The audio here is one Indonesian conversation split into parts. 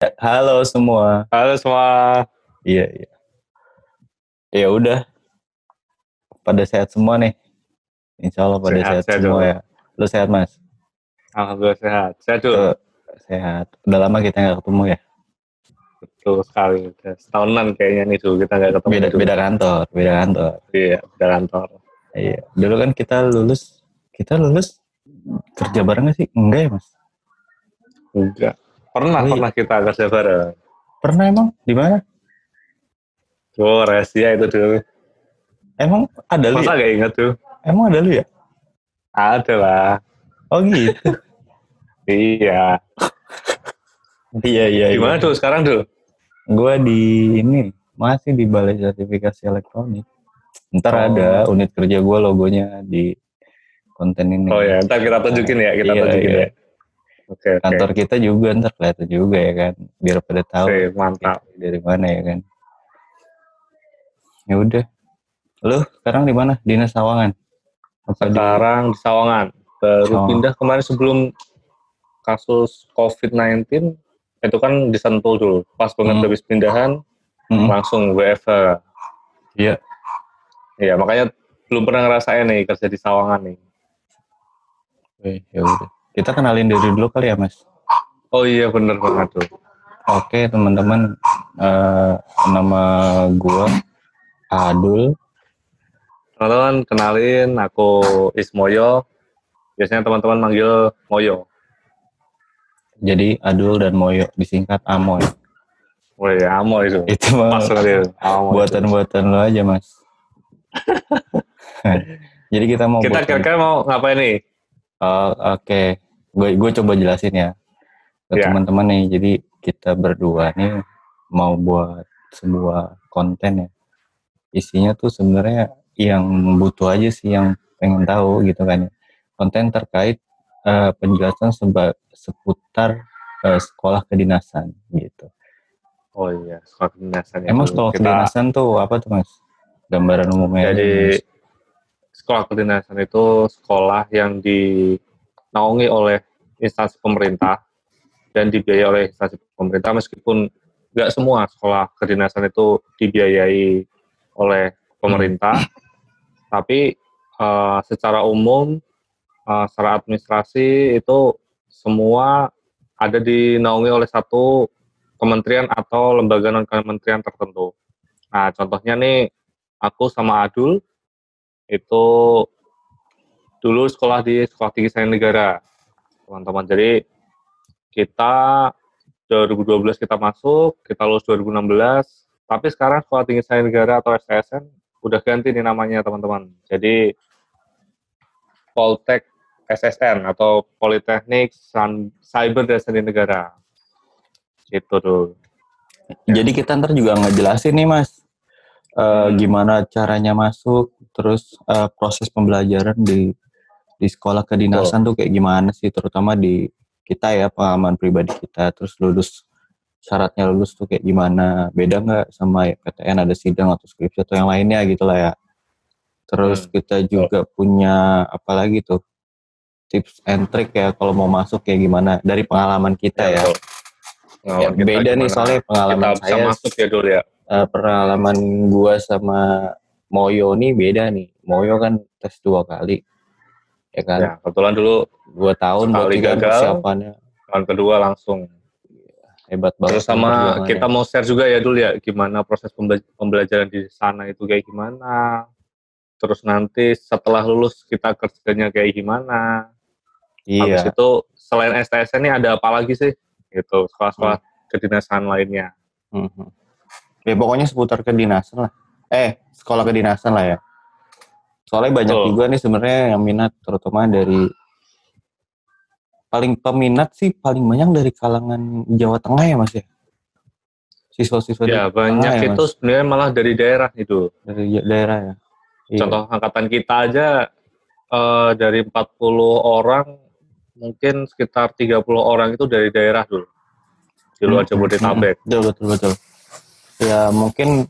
Halo semua. Halo semua. Iya, iya. Ya udah, pada sehat semua nih. Insya Allah pada sehat Sehat semua dulu. ya. Lu sehat, Mas? Alhamdulillah sehat. Sehat dulu. Tuh, sehat. Udah lama kita nggak ketemu ya. Betul sekali. Udah setahunan kayaknya nih dulu kita nggak ketemu dulu. Beda kantor, beda kantor. Iya, udah kantor. Iya. Dulu kan kita lulus kerja bareng nggak sih? Enggak ya, Mas? Enggak. Pernah Oh, iya. kita kerja bareng. Pernah emang? Di mana? Oh, rahasia itu dulu. Emang ada lu Masa ya? nggak ingat tuh? Emang ada lu ya? Ada lah. Oh gitu. Iya. Iya, iya, iya. Gimana tuh sekarang tuh? Gua masih di Balai Sertifikasi Elektronik. Ntar ada unit kerja gue logonya di konten ini. Oh ya, ntar kita tunjukin ya. Kita Iya, tunjukin iya. ya. Oke. Kantor kita juga ntar kelihatan juga ya kan, biar pada tahu Mantap. dari mana ya kan. Ya udah, lu sekarang di mana? Dinas Sawangan? Sekarang di Sawangan. Baru Sawangan. pindah kemarin sebelum kasus COVID-19 itu kan di Sentul dulu. Pas banget habis pindahan langsung WFH. Iya. Iya, makanya belum pernah ngerasain nih kerja di Sawangan nih. Ya udah. Kita kenalin diri dulu kali ya, Mas. Oh iya, bener banget tuh. Oke, teman-teman, nama gua Adul. Teman-teman, kenalin aku Ismoyo. Biasanya teman-teman manggil Moyo. Jadi Adul dan Moyo disingkat Amoy. Oh iya, Amo itu. Itu mah buatan-buatan lo aja, Mas. Jadi kita kira-kira mau ngapain nih? Oke. Gue coba jelasin ya ke teman-teman nih. Jadi kita berdua nih mau buat sebuah konten ya. Isinya tuh sebenarnya yang butuh aja sih, yang pengen tahu gitu kan ya. Konten terkait penjelasan seputar sekolah kedinasan gitu. Oh iya, sekolah kedinasan. Emang sekolah kedinasan tuh apa tuh, Mas? Gambaran umumnya. Jadi sekolah kedinasan itu sekolah yang dinaungi oleh instansi pemerintah dan dibiayai oleh instansi pemerintah, meskipun nggak semua sekolah kedinasan itu dibiayai oleh pemerintah, tapi secara umum, secara administrasi itu semua ada dinaungi oleh satu kementerian atau lembaga non-kementerian tertentu. Nah, contohnya nih, aku sama Adul itu dulu sekolah di Sekolah Tinggi Sains Negara, teman-teman. Jadi kita 2012 kita masuk, kita lulus 2016, tapi sekarang Sekolah Tinggi Sains Negara atau STSN udah ganti nih namanya, teman-teman. Jadi Poltek SSN atau Politeknik Cyber dan Seni Negara. Gitu tuh. Jadi kita ntar juga ngejelasin nih, Mas, gimana caranya masuk, terus proses pembelajaran di sekolah kedinasan tuh kayak gimana sih, terutama di kita ya, pengalaman pribadi kita. Terus syaratnya lulus tuh kayak gimana, beda nggak sama PTN ada sidang atau skripsi atau yang lainnya gitu lah ya. Terus kita juga punya apa lagi tuh, tips and trick ya kalau mau masuk kayak gimana dari pengalaman kita ya. Ya beda nih soalnya pengalaman kita bisa masuk ya dulu ya. Pengalaman gua sama Moyo nih beda nih. Moyo kan tes 2 kali, ya kan? Ya, kebetulan dulu 2 tahun berarti kan persiapannya. Tahun kedua langsung. Hebat banget. Terus sama kita mau share juga ya dulu ya, gimana proses pembelajaran di sana itu kayak gimana. Terus nanti setelah lulus kita kerjanya kayak gimana. Iya. Habis itu selain STSN ini ada apa lagi sih? Gitu, sekolah-sekolah kedinasan lainnya. Ya pokoknya seputar kedinasan lah. Sekolah kedinasan lah ya. Soalnya banyak juga nih sebenarnya yang minat, terutama dari paling banyak dari kalangan Jawa Tengah ya, Mas ya. Siswa-siswa ya banyak itu sebenarnya malah dari daerah itu. Dari daerah ya. Contoh angkatan kita aja dari 40 orang mungkin sekitar 30 orang itu dari daerah dulu. Di luar Jabodetabek. Betul. Ya mungkin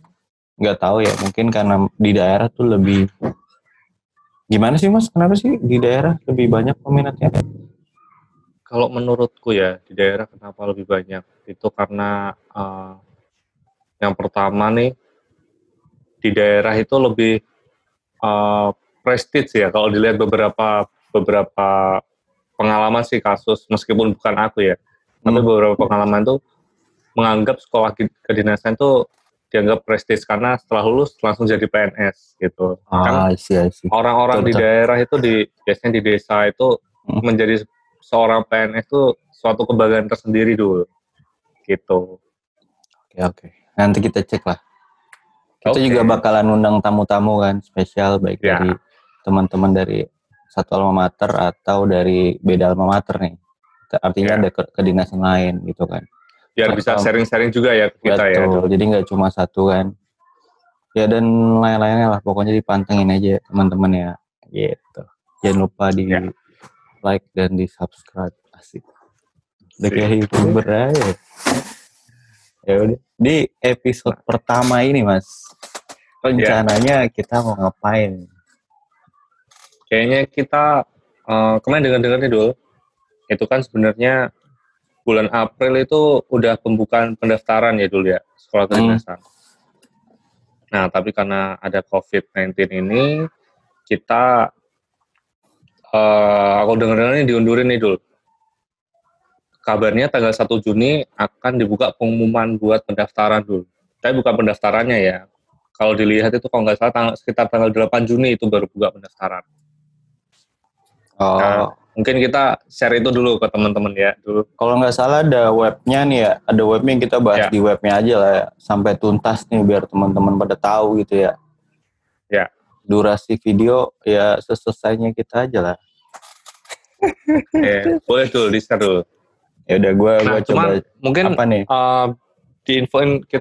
nggak tahu ya, mungkin karena di daerah tuh lebih gimana sih, Mas? Kenapa sih di daerah lebih banyak peminatnya? Kalau menurutku ya di daerah kenapa lebih banyak itu karena yang pertama nih di daerah itu lebih prestige ya kalau dilihat beberapa pengalaman sih kasus meskipun bukan aku ya tapi beberapa pengalaman tuh menganggap sekolah kedinasan tuh dianggap prestis karena setelah lulus langsung jadi PNS gitu. Kan I see. orang-orang di Betul. daerah itu biasanya di desa itu menjadi seorang PNS itu suatu kebanggaan tersendiri dulu gitu. Oke. Nanti kita cek lah. Kita juga bakalan undang tamu-tamu kan spesial baik dari teman-teman dari satu alma mater atau dari beda alma mater nih. Artinya ada kedinasan lain gitu kan. Biar bisa sharing-sharing juga ya ke kita ya. Betul, jadi nggak cuma satu kan. Ya dan lain-lainnya lah, pokoknya dipantengin aja teman-teman ya. Gitu. Jangan lupa di like dan di subscribe. Asik. Udah kayak YouTuber aja. Ya udah. Di episode pertama ini Mas, rencananya kita mau ngapain? Kayaknya kita kemarin dengar-dengar nih dulu. Itu kan sebenarnya bulan April itu udah pembukaan pendaftaran ya dulu ya sekolah kedinasan. Nah tapi karena ada COVID-19 ini kita aku dengar-dengar ini diundurin nih dulu. Kabarnya tanggal 1 Juni akan dibuka pengumuman buat pendaftaran dulu. Tapi bukan pendaftarannya ya. Kalau dilihat itu kalau nggak salah sekitar tanggal 8 Juni itu baru buka pendaftaran. Nah, mungkin kita share itu dulu ke teman-teman ya dulu. Kalau nggak salah ada webnya nih ya, ada webnya yang kita bahas di webnya aja lah ya, sampai tuntas nih biar teman-teman pada tahu gitu ya. Ya. Durasi video ya selesainya kita aja lah. Boleh dulu, di-share dulu. Ya udah gue coba. Mungkin apa nih? Infoin ke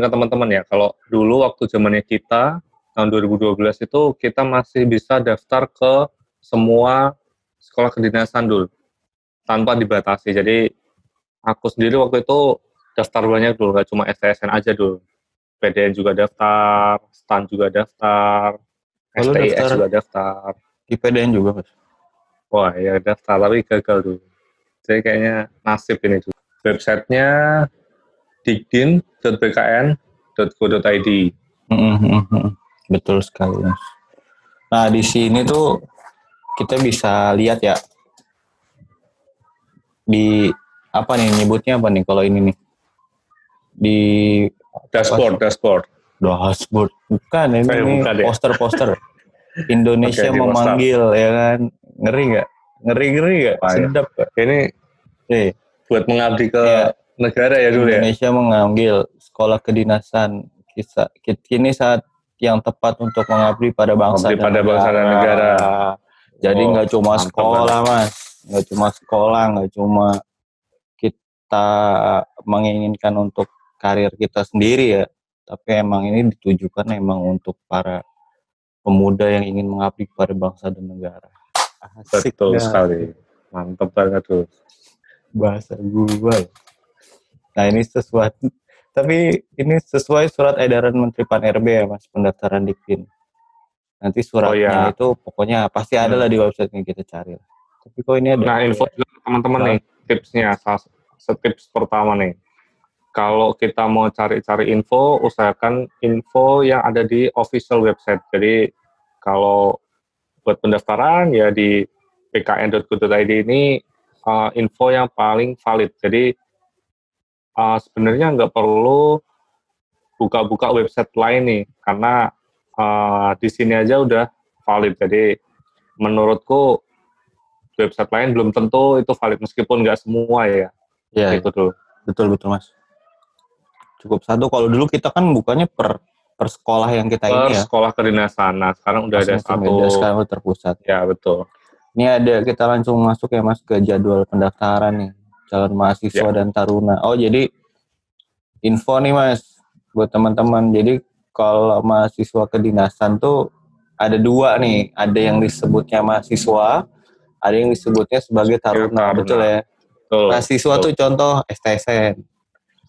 teman-teman ya. Kalau dulu waktu zamannya kita tahun 2012 itu kita masih bisa daftar ke semua sekolah kedinasan dulu tanpa dibatasi. Jadi aku sendiri waktu itu daftar banyak dulu, gak cuma STSN aja dulu. PDN juga daftar, STAN juga daftar, STIS juga daftar. Di PDN juga Mas? Wah ya daftar, tapi gagal dulu. Jadi kayaknya nasib ini dulu. Websitenya digdin.bkn.go.id. Betul sekali Mas. Nah di sini tuh kita bisa lihat ya di apa nih nyebutnya apa nih kalau ini nih di dashboard bukan ini poster Indonesia memanggil ya kan, ngeri nggak sedap gak? Ini buat mengabdi ke negara ya dulu ya. Indonesia mengambil sekolah kedinasan kini saat yang tepat untuk mengabdi pada bangsa dan negara. Jadi nggak cuma sekolah Mas, nggak cuma kita menginginkan untuk karir kita sendiri ya, tapi emang ini ditujukan emang untuk para pemuda yang ingin mengabdi kepada bangsa dan negara. Asik. Betul sekali, mantap banget tuh bahasa gue. Nah ini sesuai surat edaran Menteri Pan-RB ya Mas, pendaftaran Dikdin. Nanti suratnya itu pokoknya pasti ada lah di website yang kita cari. Tapi kok ini ada. Nah info juga teman-teman nih, tipsnya, tips pertama nih. Kalau kita mau cari-cari info, usahakan info yang ada di official website. Jadi kalau buat pendaftaran ya di bkn.go.id ini info yang paling valid. Jadi sebenarnya nggak perlu buka-buka website lain nih, karena di sini aja udah valid. Jadi menurutku website lain belum tentu itu valid, meskipun nggak semua ya. Gitu tuh. Betul Mas. Cukup satu. Kalau dulu kita kan bukannya per sekolah yang kita ini ya. Sekolah kedinasan. Nah sekarang udah ada satu. Sekarang terpusat. Ya betul. Ini ada, kita langsung masuk ya Mas ke jadwal pendaftaran nih, calon mahasiswa dan taruna. Oh jadi info nih Mas buat teman-teman. Jadi kalau mahasiswa kedinasan tuh ada dua nih, ada yang disebutnya mahasiswa, ada yang disebutnya sebagai taruna. Betul ya? Mahasiswa tuh contoh STSN,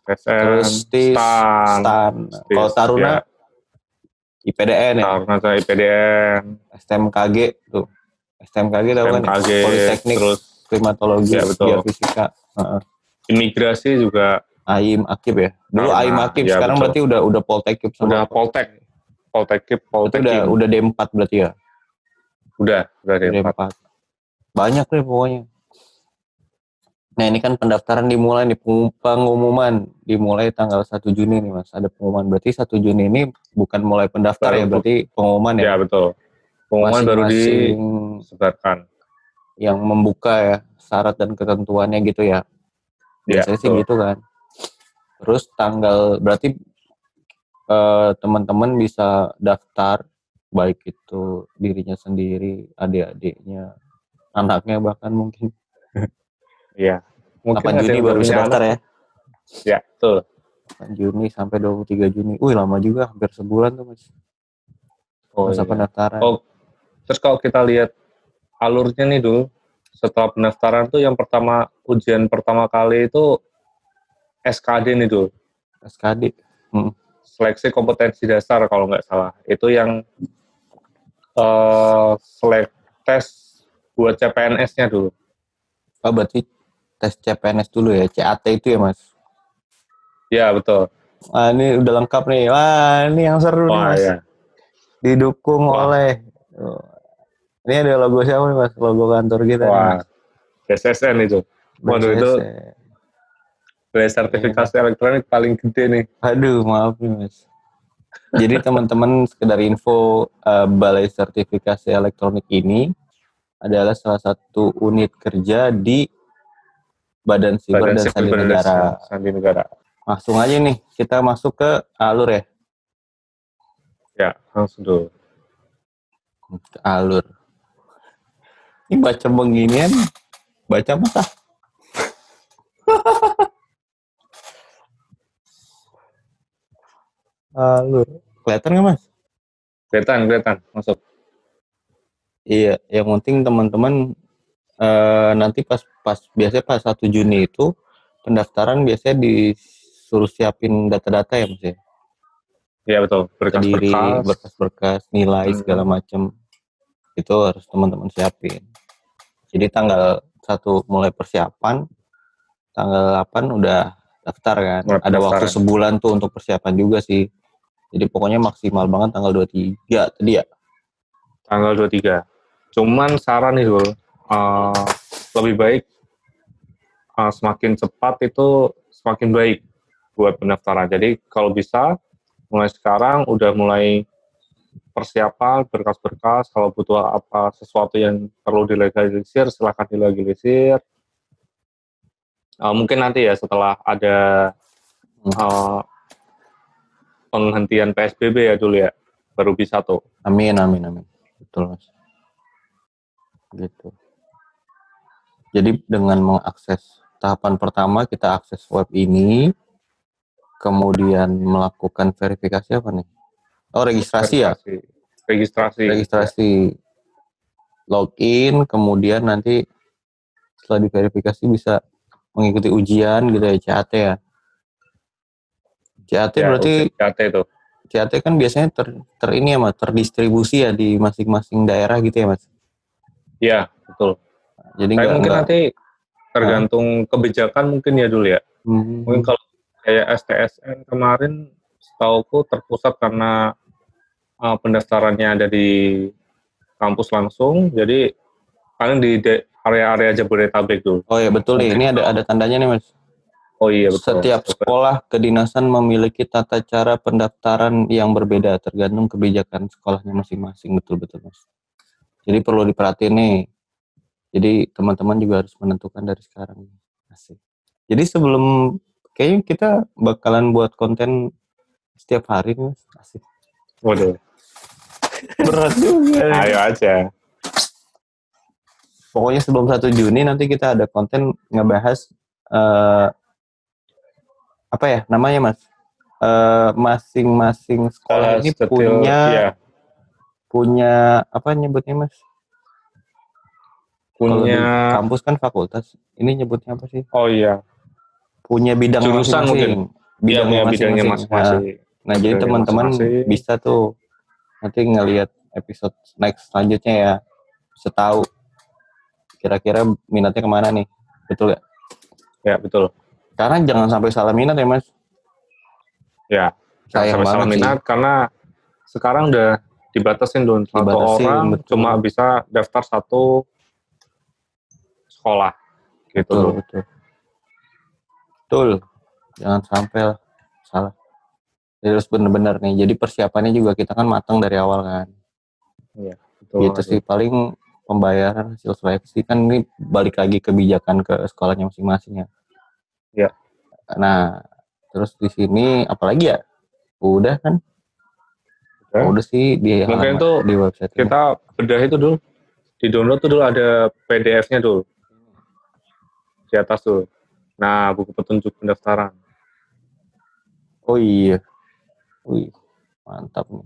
terus STAN. Kalau taruna IPDN ya? Taruna IPDN. STMKG tuh. STMKG tahu kan? Politeknik. Terus klimatologi, Ya, betul. geofisika. Imigrasi juga AIM Akib ya. Dulu AIM Akib, ya, sekarang betul. berarti udah Poltekkib sama Udah Poltek. Itu udah D4 berarti ya. Udah D4. D4. Banyak deh pokoknya. Nah ini kan pendaftaran dimulai nih, pengumuman dimulai tanggal 1 Juni nih Mas. Ada pengumuman, berarti 1 Juni ini bukan mulai pendaftar ya, berarti pengumuman ya? Ya betul. Pengumuman baru disebarkan. Yang membuka ya, syarat dan ketentuannya gitu ya. Biasanya sih gitu kan. Terus berarti teman-teman bisa daftar, baik itu dirinya sendiri, adik-adiknya, anaknya bahkan mungkin. Iya. 8 Juni baru bisa daftar ya? Ya, betul. 8 Juni sampai 23 Juni. Wih, lama juga, hampir sebulan tuh Mas. Masa pendaftaran. Oh, terus kalau kita lihat alurnya nih dulu, setelah pendaftaran tuh yang pertama, ujian pertama kali itu SKD nih dulu. SKD. Seleksi kompetensi dasar kalau nggak salah. Itu yang tes buat CPNS-nya dulu. Oh, berarti tes CPNS dulu ya, CAT itu ya Mas? Ya, betul. Wah, ini udah lengkap nih. Wah, ini yang seru nih Mas. Ya. Didukung oleh... Ini ada logo siapa nih Mas? Logo kantor kita. Wah, BSSN itu. Waduh, itu sertifikasi elektronik paling gede nih. Aduh, maaf nih Mas. Jadi teman-teman sekedar info, Balai Sertifikasi Elektronik ini adalah salah satu unit kerja di Badan Siber dan Sandi Negara. Langsung aja nih, kita masuk ke alur ya. Ya, langsung dulu. Ke alur. Ini baca beginian, baca apa? Alur. Kelihatan nggak Mas? Kelihatan, masuk. Iya, yang penting teman-teman nanti biasanya pas 1 Juni itu pendaftaran biasanya disuruh siapin data-data ya Mas ya? Iya betul, berkas-berkas, nilai segala macam. Itu harus teman-teman siapin. Jadi tanggal 1 mulai persiapan, tanggal 8 udah daftar kan. Ada waktu sebulan tuh untuk persiapan juga sih. Jadi pokoknya maksimal banget tanggal 23 tadi ya. Tanggal 23. Cuman saran nih dulu, lebih baik semakin cepat itu semakin baik buat pendaftaran. Jadi kalau bisa mulai sekarang udah mulai persiapan berkas-berkas, kalau butuh apa sesuatu yang perlu dilegalisir silahkan dilegalisir. Mungkin nanti ya setelah ada penghentian PSBB ya dulu ya, baru bisa tuh. Amin. Betul Mas. Gitu. Jadi dengan mengakses tahapan pertama, kita akses web ini, kemudian melakukan verifikasi apa nih? Oh, registrasi ya? Registrasi. Login, kemudian nanti setelah diverifikasi bisa mengikuti ujian gitu ya, CAT ya. CAT ya, berarti CAT kan biasanya ini ya Mas, terdistribusi ya di masing-masing daerah gitu ya Mas? Iya, betul. Jadi mungkin nanti tergantung kebijakan mungkin ya dulu ya. Mungkin kalau kayak STSN kemarin setauku terpusat karena pendaftarannya ada di kampus langsung, jadi paling di area-area Jabodetabek dulu. Oh iya betul nih, ini ada tandanya nih Mas. Oh iya betul. Setiap sekolah kedinasan memiliki tata cara pendaftaran yang berbeda tergantung kebijakan sekolahnya masing-masing, betul Mas. Jadi perlu diperhatiin nih. Jadi teman-teman juga harus menentukan dari sekarang. Asik. Jadi sebelum kayaknya kita bakalan buat konten setiap hari nih Mas. Asik. Waduh. Berat juga. Ayo aja. Pokoknya sebelum 1 Juni nanti kita ada konten ngebahas apa ya namanya Mas? Masing-masing sekolah ini punya apa nyebutnya Mas? Kalau di kampus kan fakultas, ini nyebutnya apa sih? Oh iya. Punya bidang jurusan masing-masing. Bidangnya masing-masing. Nah, jadi teman-teman bisa tuh nanti ngelihat episode next selanjutnya ya, bisa tahu kira-kira minatnya kemana nih, betul gak? Ya betul. Karena jangan sampai salah minat ya Mas. Ya, jangan Sayang sampai salah banget sih. minat karena sekarang udah dibatasin dong. Satu Dibatasin, orang betul. cuma bisa daftar satu sekolah gitu Betul, loh. betul. Jangan sampai lah salah. Jadi harus benar-benar nih. Jadi persiapannya juga kita kan matang dari awal kan. Iya, betul Gitu banget, sih tuh. paling pembayaran hasil seleksi kan ini balik lagi kebijakan ke sekolahnya masing-masing ya. Iya. Nah, terus di sini apalagi ya? Udah kan? Oke. Udah sih di Mungkin halaman tuh di website ini. kita bedah itu dulu. Di download tuh dulu ada PDF-nya dulu. Di atas tuh. Nah, buku petunjuk pendaftaran. Oh iya. Wih, mantap nih.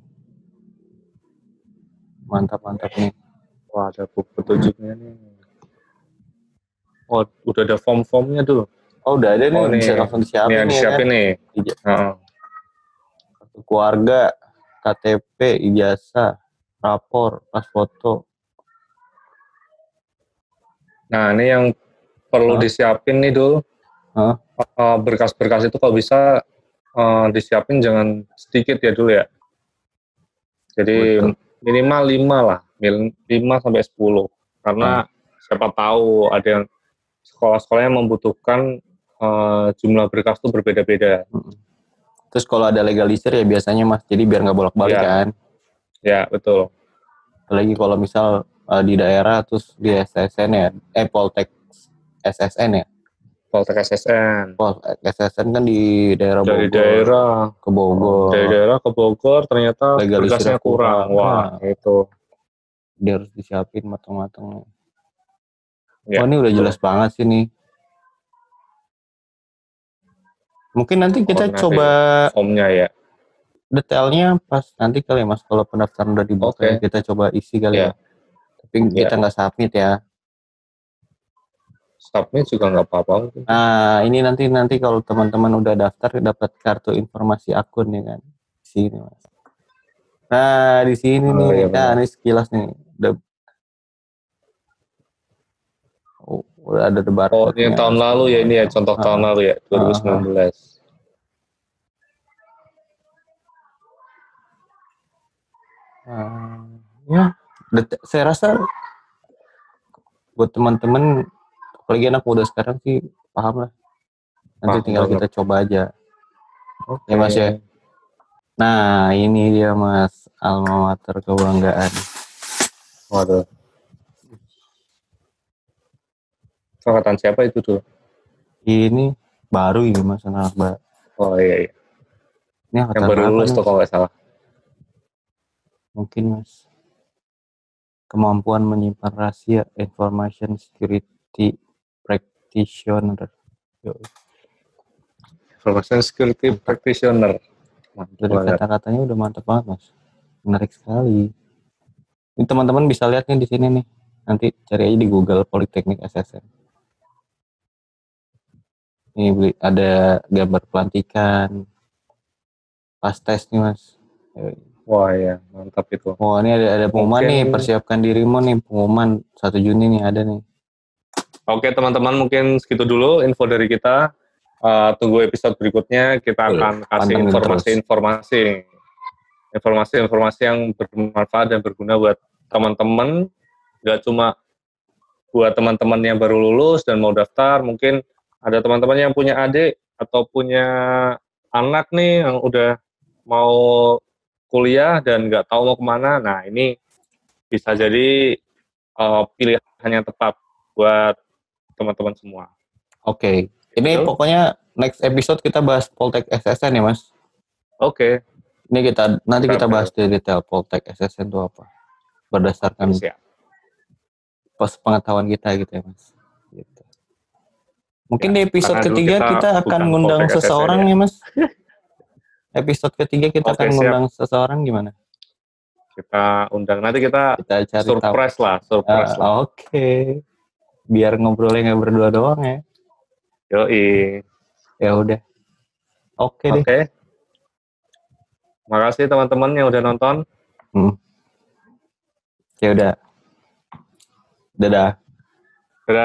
Mantap nih. Wah, ada buku petunjuknya nih. Oh, udah ada form-formnya tuh. Oh, udah ada nih, Oh, bisa nih. langsung Ini disiapin yang nih ya kan. disiapin nih. Heeh. Kartu keluarga, KTP, ijazah, rapor, pas foto. Nah, ini yang perlu disiapin nih dulu. Hah? Berkas-berkas itu kalau bisa disiapin jangan sedikit ya dulu ya. Jadi Betul. minimal 5 lah, 5 sampai 10. Karena siapa tahu ada yang sekolah-sekolah yang membutuhkan jumlah berkas itu berbeda-beda. Terus kalau ada legalisir ya biasanya Mas, jadi biar nggak bolak-balik Ya. kan. Ya, betul. Apalagi kalau misal di daerah terus di SSN ya, Poltek SSN ya. Poltek SSN. Poltek SSN kan di daerah Dari Bogor. daerah Ke Bogor. Dari daerah ke Bogor ternyata Legalisirnya berkasnya kurang. Wah, itu. Dia harus disiapin matang-matang. Ya, Oh ini udah betul. jelas banget sih nih. Mungkin nanti kita coba formnya ya. Detailnya pas nanti kali ya Mas, kalau pendaftaran udah dibuka ya, kita coba isi kali ya. Tapi kita nggak submit ya. Submit juga nggak apa-apa. Nah ini nanti kalau teman-teman udah daftar dapat kartu informasi akun ya kan. Di sini Mas. Nah di sini nih, Iya, nah ini sekilas nih. Udah ada barcode-nya. ini yang tahun lalu ya, ini ya contoh tahun lalu ya, 2019. Ya, saya rasa buat teman-teman, apalagi anak muda sekarang sih paham lah. Nanti tinggal kita coba aja. Ya Mas ya. Nah ini dia Mas, alma mater kebanggaan. Waduh. Angkatan siapa itu tuh? Ini baru ini Mas, anak baru. Oh iya. Ini angkatan yang baru lulus tuh kalau nggak salah. Mungkin Mas. Kemampuan menyimpan rahasia, information security practitioner. Information security practitioner. Dari kata-katanya udah mantap banget Mas. Menarik sekali. Ini teman-teman bisa lihat nih di sini nih. Nanti cari aja di Google Politeknik SSN. Ini ada gambar pelantikan. Pas tes nih Mas. Wah ya, mantap itu. Wah ini ada pengumuman nih, persiapkan dirimu nih, pengumuman 1 Juni nih ada nih. Oke teman-teman, mungkin segitu dulu info dari kita. Tunggu episode berikutnya, kita akan kasih informasi yang bermanfaat dan berguna buat teman-teman. Gak cuma buat teman-teman yang baru lulus dan mau daftar, mungkin ada teman-teman yang punya adik atau punya anak nih yang udah mau kuliah dan nggak tahu mau kemana. Nah ini bisa jadi pilihan yang tepat buat teman-teman semua. Oke. Ini pokoknya next episode kita bahas Poltek SSN ya Mas. Oke. Ini nanti kita bahas detail Poltek SSN itu apa. Berdasarkan pengetahuan kita gitu ya Mas. Gitu. Mungkin di episode ketiga kita akan ngundang seseorang ya Mas. Episode ketiga kita akan ngundang seseorang gimana? Kita undang, nanti kita cari surprise lah. Oke. Biar ngobrolnya nggak berdua doang ya. Yoi. Ya udah. Oke deh. Makasih teman-teman yang udah nonton. Ya udah. Dadah. Dadah.